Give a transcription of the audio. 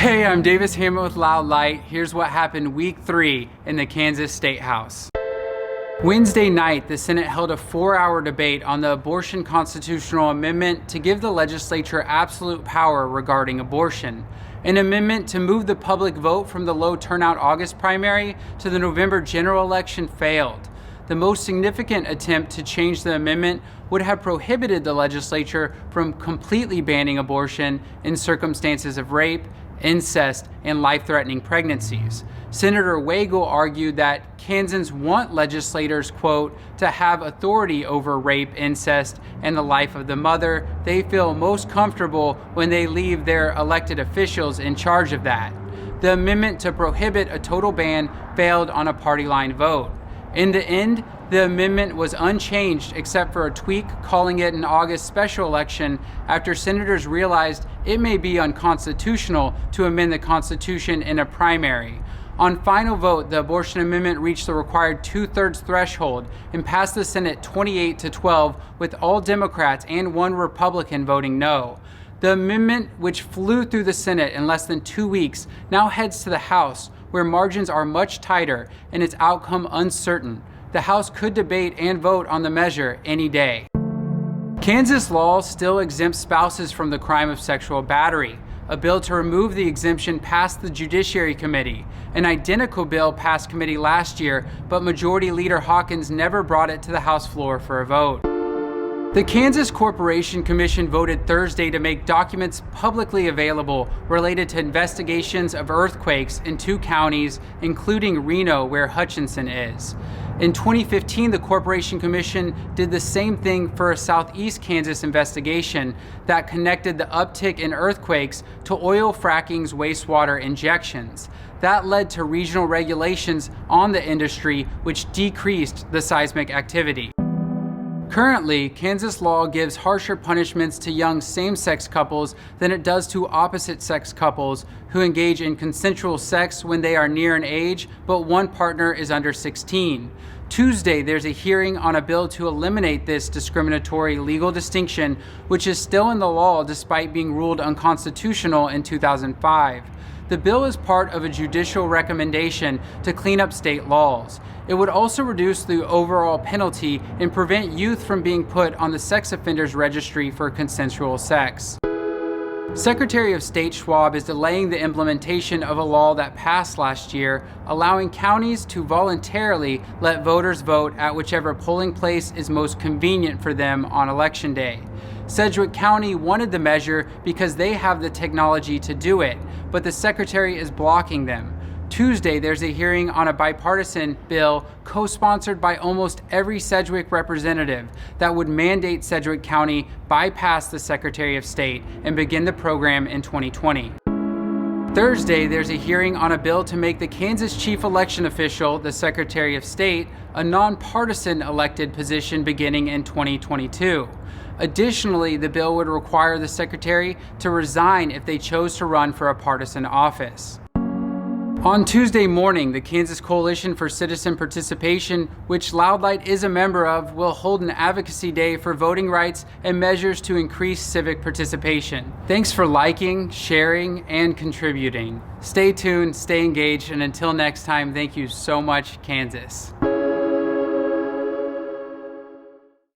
Hey, I'm Davis Hammond with Loud Light. Here's what happened week 3 in the Kansas Statehouse. Wednesday night, the Senate held a 4-hour debate on the abortion constitutional amendment to give the legislature absolute power regarding abortion. An amendment to move the public vote from the low turnout August primary to the November general election failed. The most significant attempt to change the amendment would have prohibited the legislature from completely banning abortion in circumstances of rape, incest, and life-threatening pregnancies. Senator Wagle argued that Kansans want legislators, quote, to have authority over rape, incest, and the life of the mother. They feel most comfortable when they leave their elected officials in charge of that. The amendment to prohibit a total ban failed on a party line vote. In the end, the amendment was unchanged except for a tweak calling it an August special election after senators realized it may be unconstitutional to amend the Constitution in a primary. On final vote, the abortion amendment reached the required 2/3 threshold and passed the Senate 28-12 with all Democrats and 1 Republican voting no. The amendment, which flew through the Senate in less than 2 weeks, now heads to the House, where margins are much tighter and its outcome uncertain. The House could debate and vote on the measure any day. Kansas law still exempts spouses from the crime of sexual battery. A bill to remove the exemption passed the Judiciary Committee. An identical bill passed committee last year, but Majority Leader Hawkins never brought it to the House floor for a vote. The Kansas Corporation Commission voted Thursday to make documents publicly available related to investigations of earthquakes in 2 counties, including Reno, where Hutchinson is. In 2015, the Corporation Commission did the same thing for a Southeast Kansas investigation that connected the uptick in earthquakes to oil fracking's wastewater injections. That led to regional regulations on the industry, which decreased the seismic activity. Currently, Kansas law gives harsher punishments to young same-sex couples than it does to opposite-sex couples who engage in consensual sex when they are near an age, but one partner is under 16. Tuesday, there's a hearing on a bill to eliminate this discriminatory legal distinction, which is still in the law despite being ruled unconstitutional in 2005. The bill is part of a judicial recommendation to clean up state laws. It would also reduce the overall penalty and prevent youth from being put on the sex offenders registry for consensual sex. Secretary of State Schwab is delaying the implementation of a law that passed last year, allowing counties to voluntarily let voters vote at whichever polling place is most convenient for them on Election Day. Sedgwick County wanted the measure because they have the technology to do it, but the secretary is blocking them. Tuesday, there's a hearing on a bipartisan bill co-sponsored by almost every Sedgwick representative that would mandate Sedgwick County bypass the Secretary of State and begin the program in 2020. Thursday, there's a hearing on a bill to make the Kansas chief election official, the Secretary of State, a nonpartisan elected position beginning in 2022. Additionally, the bill would require the secretary to resign if they chose to run for a partisan office. On Tuesday morning, the Kansas Coalition for Citizen Participation, which Loud Light is a member of, will hold an advocacy day for voting rights and measures to increase civic participation. Thanks for liking, sharing, and contributing. Stay tuned, stay engaged, and until next time, thank you so much, Kansas.